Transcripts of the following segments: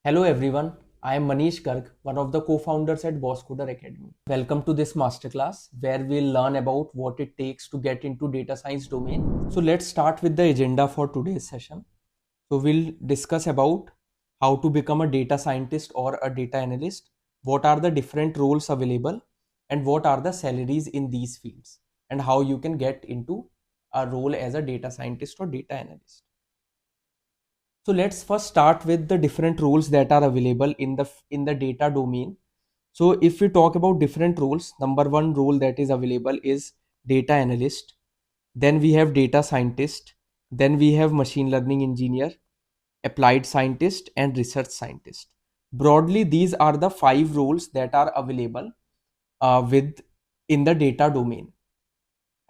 Hello everyone, I am Manish Garg, one of the co-founders at Bosscoder Academy. Welcome to this masterclass where we'll learn about what it takes to get into data science domain. So let's start with the agenda for today's session. So we'll discuss about how to become a data scientist or a data analyst, what are the different roles available, and what are the salaries in these fields, and how you can get into a role as a data scientist or data analyst. So let's first start with the different roles that are available in the data domain. So if we talk about different roles, number one role that is available is data analyst. Then we have data scientist. Then we have machine learning engineer, applied scientist, and research scientist. Broadly, these are the five roles that are available with in the data domain.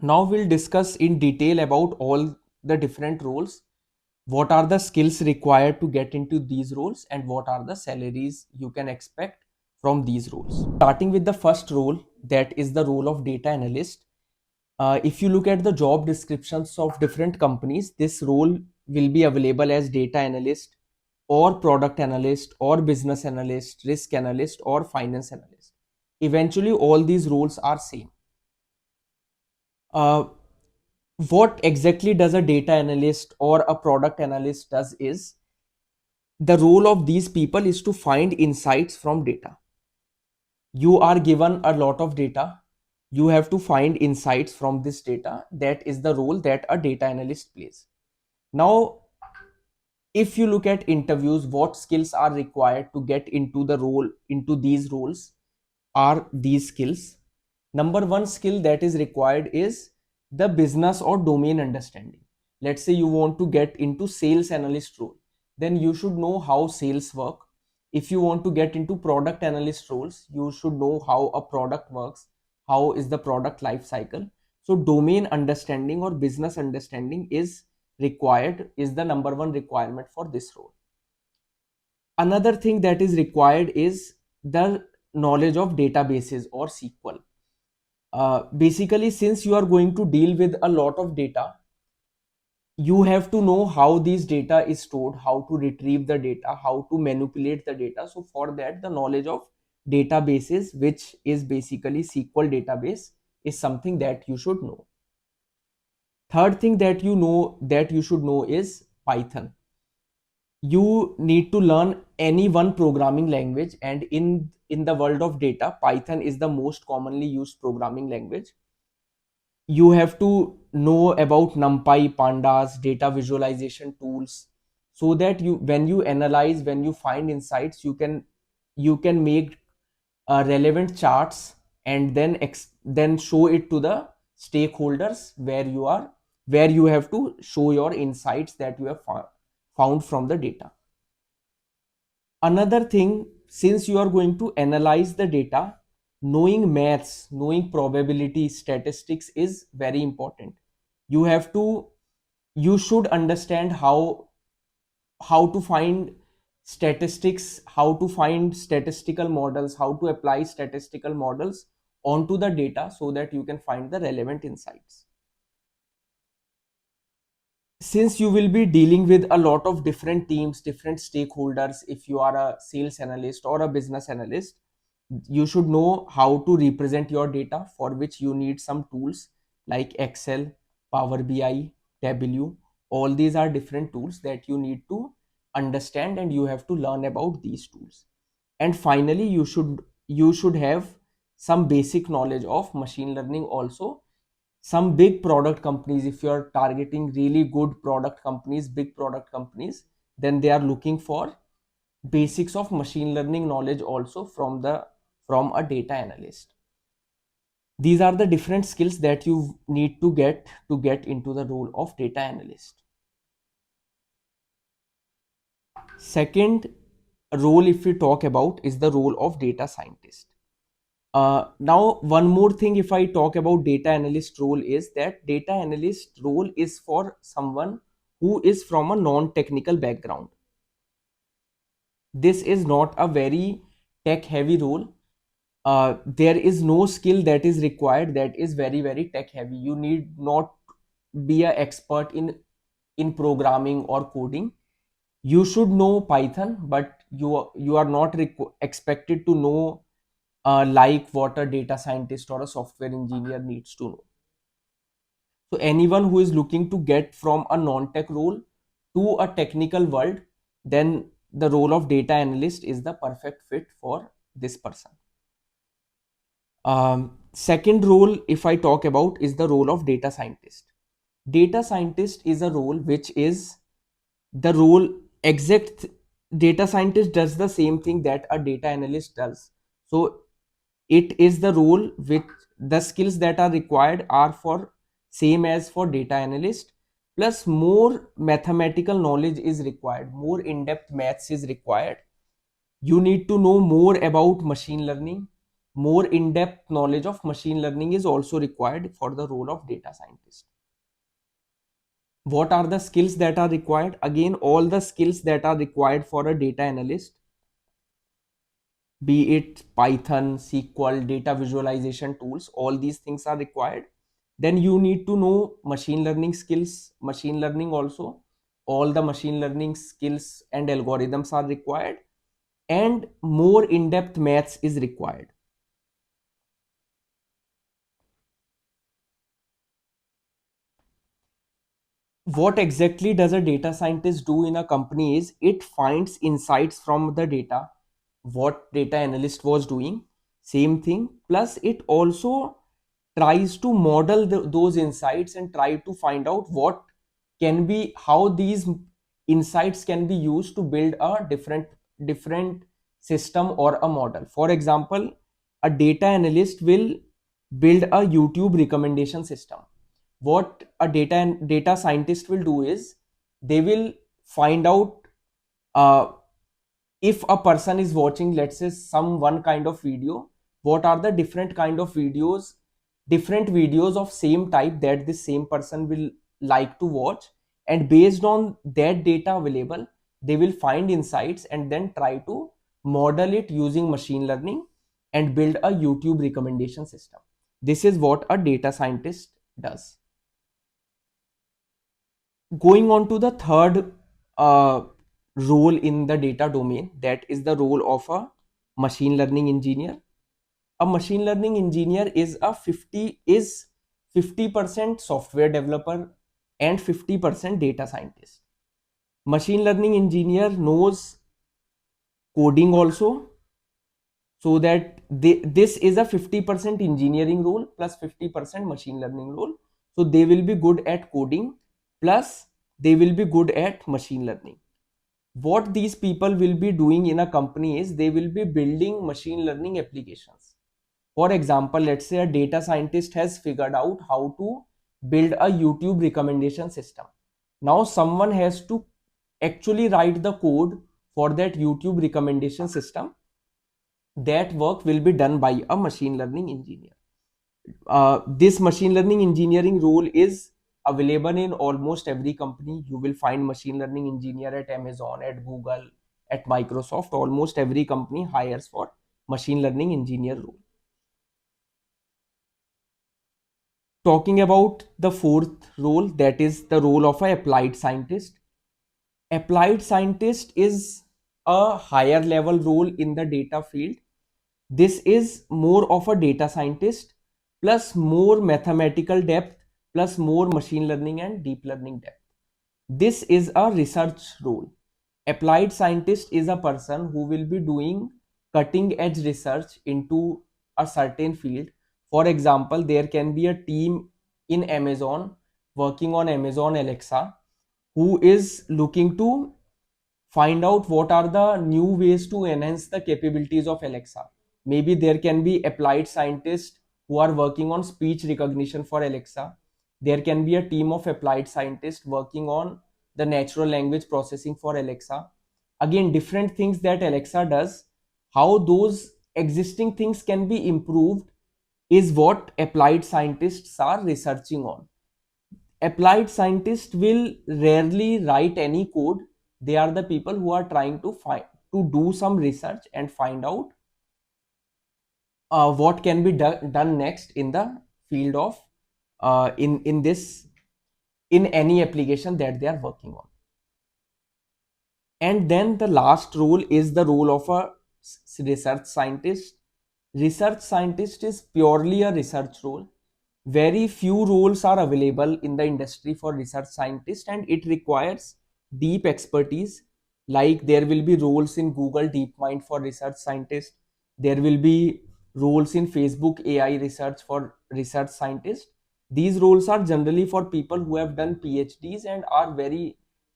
Now we'll discuss in detail about all the different roles, what are the skills required to get into these roles, and what are the salaries you can expect from these roles. Starting with the first role, that is the role of data analyst. If you look at the job descriptions of different companies, this role will be available as data analyst or product analyst or business analyst, risk analyst or finance analyst. Eventually all these roles are same. uh, what exactly does a data analyst or a product analyst does is, the role of these people is to find insights from data. You are given a lot of data, you have to find insights from this data. That is the role that a data analyst plays. Now if you look at interviews, what skills are required to get into the role, into these roles, are these skills. Number one skill that is required is the business or domain understanding. Let's say you want to get into sales analyst role, then you should know how sales work. If you want to get into product analyst roles, you should know how a product works, how is the product life cycle. So domain understanding or business understanding is required, is the number one requirement for this role. Another thing that is required is the knowledge of databases or SQL. Basically, since you are going to deal with a lot of data, you have to know how these data is stored, how to retrieve the data, how to manipulate the data. So for that, the knowledge of databases, which is basically SQL database, is something that you should know. Third thing that you should know is Python. You need to learn any one programming language, and in the world of data, Python is the most commonly used programming language. You have to know about NumPy, Pandas, data visualization tools, so that you, when you analyze, when you find insights, you can make relevant charts, and then show it to the stakeholders where you have to show your insights that you have found from the data. Another thing, since you are going to analyze the data, knowing maths, knowing probability, statistics is very important. You have to, you should understand how to find statistics, how to find statistical models, how to apply statistical models onto the data so that you can find the relevant insights. Since you will be dealing with a lot of different teams, different stakeholders, if you are a sales analyst or a business analyst, you should know how to represent your data, for which you need some tools like Excel, Power BI, Tableau. All these are different tools that you need to understand, and you have to learn about these tools. And finally, you should have some basic knowledge of machine learning also. Some big product companies, if you are targeting really good product companies, big product companies, then they are looking for basics of machine learning knowledge also from a data analyst. These are the different skills that you need to get into the role of data analyst. Second role, if we talk about, is the role of data scientist. Now one more thing, if I talk about data analyst role, is that data analyst role is for someone who is from a non-technical background. This is not a very tech heavy role. There is no skill that is required that is very tech heavy. You need not be an expert in programming or coding. You should know Python, but you are not expected to know like what a data scientist or a software engineer needs to know. So anyone who is looking to get from a non-tech role to a technical world, then the role of data analyst is the perfect fit for this person. Second role, if I talk about, is the role of data scientist. Data scientist is a role which is the role exact. Data scientist does the same thing that a data analyst does. So it is the role which the skills that are required are for same as for data analyst, plus more mathematical knowledge is required, more in-depth maths is required. You need to know more about machine learning. More in-depth knowledge of machine learning is also required for the role of data scientist. What are the skills that are required? Again, all the skills that are required for a data analyst, be it Python, SQL, data visualization tools, all these things are required. Then you need to know machine learning skills, machine learning also. All the machine learning skills and algorithms are required, and more in-depth maths is required. What exactly does a data scientist do in a company is it finds insights from the data, what data analyst was doing, same thing, plus it also tries to model those insights and try to find out what can be, how these insights can be used to build a different system or a model. For example, a data analyst will build a YouTube recommendation system. What a data scientist will do is they will find out uh, if a person is watching, let's say, some one kind of video, what are the different videos of same type that the same person will like to watch, and based on that data available, they will find insights and then try to model it using machine learning and build a YouTube recommendation system. This is what a data scientist does. Going on to the third role in the data domain, that is the role of a machine learning engineer. A machine learning engineer is 50% software developer and 50% data scientist. Machine learning engineer knows coding also, so that this is a 50% engineering role plus 50% machine learning role. So they will be good at coding, plus they will be good at machine learning. What these people will be doing in a company is they will be building machine learning applications. For example, let's say a data scientist has figured out how to build a YouTube recommendation system. Now someone has to actually write the code for that YouTube recommendation system. That work will be done by a machine learning engineer. This machine learning engineering role is available in almost every company. You will find machine learning engineer at Amazon, at Google, at Microsoft. Almost every company hires for machine learning engineer role. Talking about the fourth role, that is the role of a applied scientist. Applied scientist is a higher level role in the data field. This is more of a data scientist plus more mathematical depth plus more machine learning and deep learning depth. This is a research role. Applied scientist is a person who will be doing cutting edge research into a certain field. For example, there can be a team in Amazon working on Amazon Alexa who is looking to find out what are the new ways to enhance the capabilities of Alexa. Maybe there can be applied scientists who are working on speech recognition for Alexa. There can be a team of applied scientists working on the natural language processing for Alexa. Again, different things that Alexa does, how those existing things can be improved is what applied scientists are researching on. Applied scientists will rarely write any code. They are the people who are trying to to do some research and find out what can be done next in the field of in any application that they are working on. And then the last role is the role of a research scientist. Research scientist is purely a research role. Very few roles are available in the industry for research scientist, and it requires deep expertise. Like there will be roles in Google DeepMind for research scientist. There will be roles in Facebook AI research for research scientist. These roles are generally for people who have done PhDs and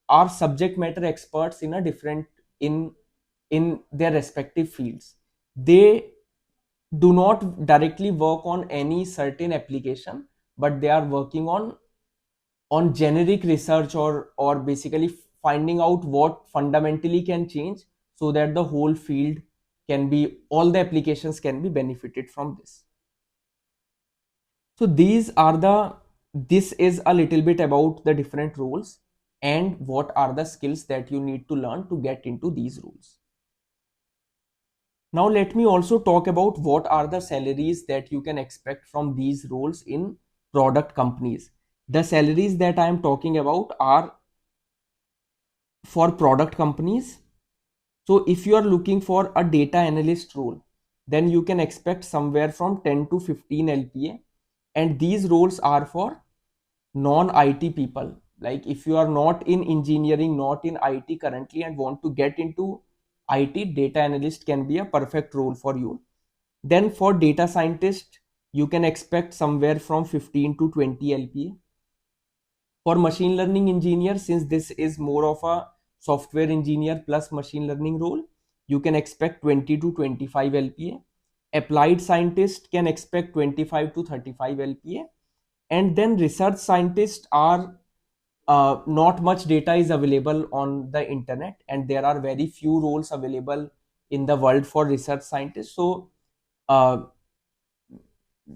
are subject matter experts in a different in their respective fields. They do not directly work on any certain application, but they are working on generic research, or basically finding out what fundamentally can change, so that the whole field can be, all the applications can be benefited from this. So this is a little bit about the different roles and what are the skills that you need to learn to get into these roles. Now let me also talk about what are the salaries that you can expect from these roles in product companies. The salaries that I am talking about are for product companies. So if you are looking for a data analyst role, then you can expect somewhere from 10 to 15 LPA. And these roles are for non-IT people. Like if you are not in engineering, not in IT currently and want to get into IT, data analyst can be a perfect role for you. Then for data scientist, you can expect somewhere from 15 to 20 LPA. For machine learning engineer, since this is more of a software engineer plus machine learning role, you can expect 20 to 25 LPA. Applied scientist can expect 25 to 35 LPA. And then research scientists are not much data is available on the internet, and there are very few roles available in the world for research scientists. So uh,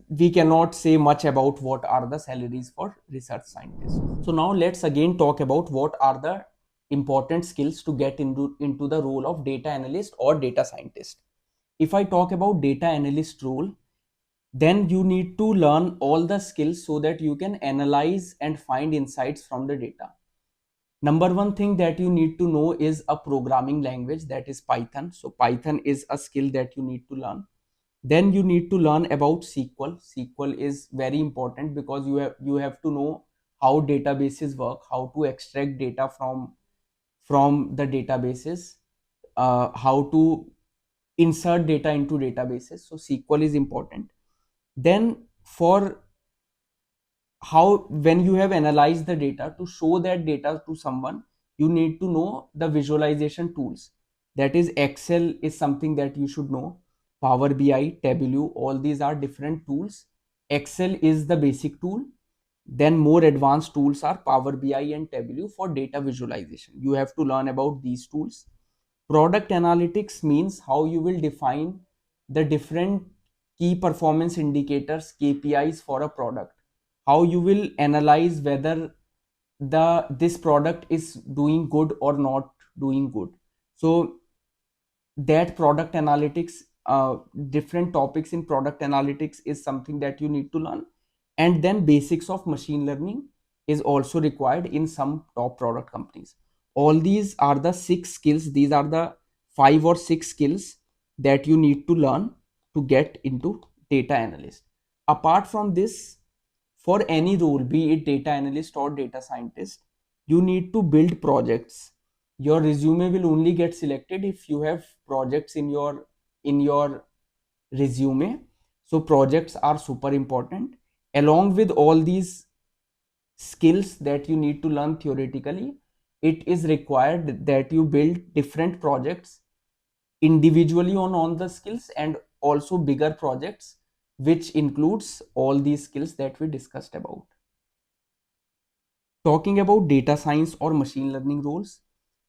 we cannot say much about what are the salaries for research scientists. So now let's again talk about what are the important skills to get into the role of data analyst or data scientist. If I talk about data analyst role, then you need to learn all the skills so that you can analyze and find insights from the data. Number one thing that you need to know is a programming language, that is Python. So Python is a skill that you need to learn. Then you need to learn about SQL. SQL is very important because you have to know how databases work, how to extract data from the databases, how to insert data into databases. So SQL is important. Then for how, when you have analyzed the data, to show that data to someone, you need to know the visualization tools. That is, Excel is something that you should know. Power BI, Tableau, all these are different tools. Excel is the basic tool. Then more advanced tools are Power BI and Tableau for data visualization. You have to learn about these tools. Product analytics means how you will define the different key performance indicators, KPIs for a product. How you will analyze whether this product is doing good or not doing good. So that product analytics, different topics in product analytics is something that you need to learn. And then basics of machine learning is also required in some top product companies. All these are the six skills, these are the 5 or 6 skills that you need to learn to get into data analyst. Apart from this, for any role, be it data analyst or data scientist, you need to build projects. Your resume will only get selected if you have projects in your resume. So projects are super important. Along with all these skills that you need to learn theoretically, it is required that you build different projects individually on the skills, and also bigger projects which includes all these skills that we discussed about. Talking about data science or machine learning roles,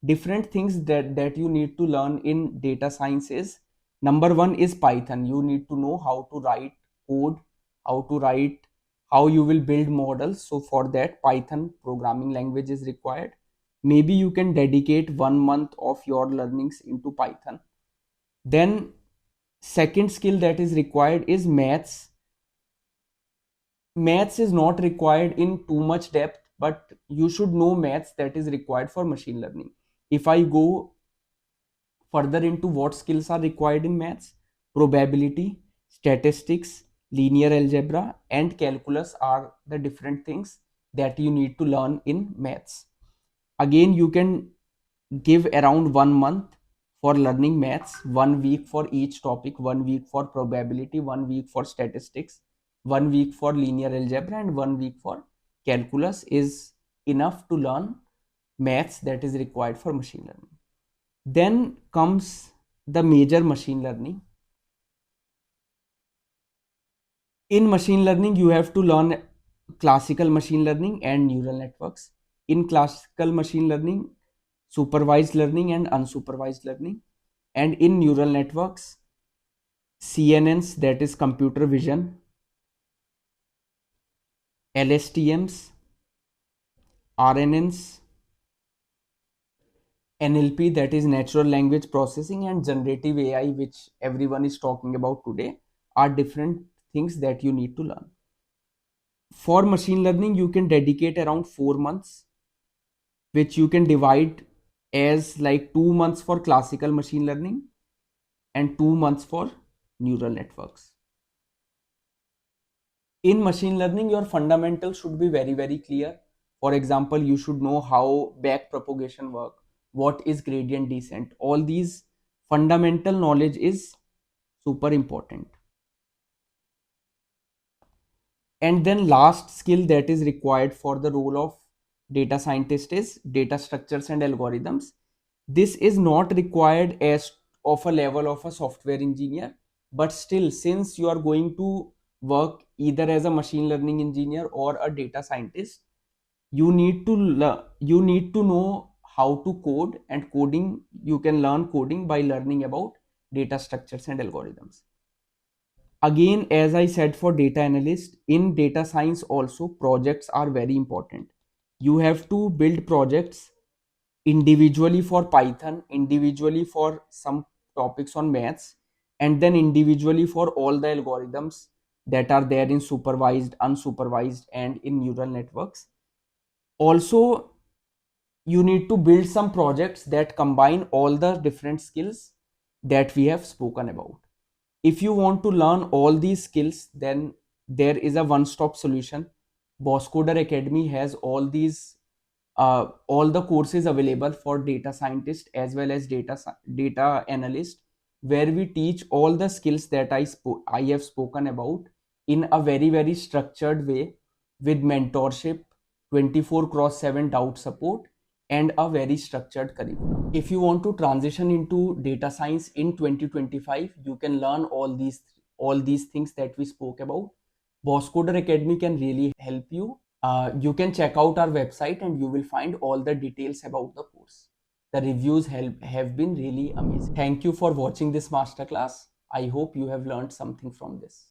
different things that you need to learn in data science is, number one is Python. You need to know how to write code, how to write, how you will build models. So for that, Python programming language is required. Maybe you can dedicate 1 month of your learnings into Python. Then second skill that is required is maths. Maths is not required in too much depth, but you should know maths that is required for machine learning. If I go further into what skills are required in maths, probability, statistics, linear algebra, and calculus are the different things that you need to learn in maths. Again, you can give around 1 month for learning maths, 1 week for each topic, 1 week for probability, 1 week for statistics, 1 week for linear algebra, and 1 week for calculus is enough to learn maths that is required for machine learning. Then comes the major machine learning. In machine learning, you have to learn classical machine learning and neural networks. In classical machine learning, supervised learning and unsupervised learning. And in neural networks, CNNs, that is computer vision, LSTMs, RNNs, NLP, that is natural language processing, and generative AI, which everyone is talking about today, are different things that you need to learn. For machine learning, you can dedicate around 4 months, which you can divide as like 2 months for classical machine learning and 2 months for neural networks. In machine learning, your fundamentals should be very, very clear. For example, you should know how back propagation work, what is gradient descent. All these fundamental knowledge is super important. And then last skill that is required for the role of data scientist is data structures and algorithms. This is not required as of a level of a software engineer, but still, since you are going to work either as a machine learning engineer or a data scientist, you need to know how to code, and coding, you can learn coding by learning about data structures and algorithms. Again, as I said, for data analyst, in data science also, projects are very important. You have to build projects individually for Python, individually for some topics on maths, and then individually for all the algorithms that are there in supervised, unsupervised, and in neural networks. Also, you need to build some projects that combine all the different skills that we have spoken about. If you want to learn all these skills, then there is a one-stop solution. Bosscoder Academy has all the courses available for data scientist as well as data analyst, where we teach all the skills that I have spoken about in a very, very structured way, with mentorship, 24/7 doubt support, and a very structured curriculum. If you want to transition into data science in 2025, you can learn all these things that we spoke about. Bosscoder Academy can really help you. You can check out our website and you will find all the details about the course. The reviews have been really amazing. Thank you for watching this masterclass. I hope you have learned something from this.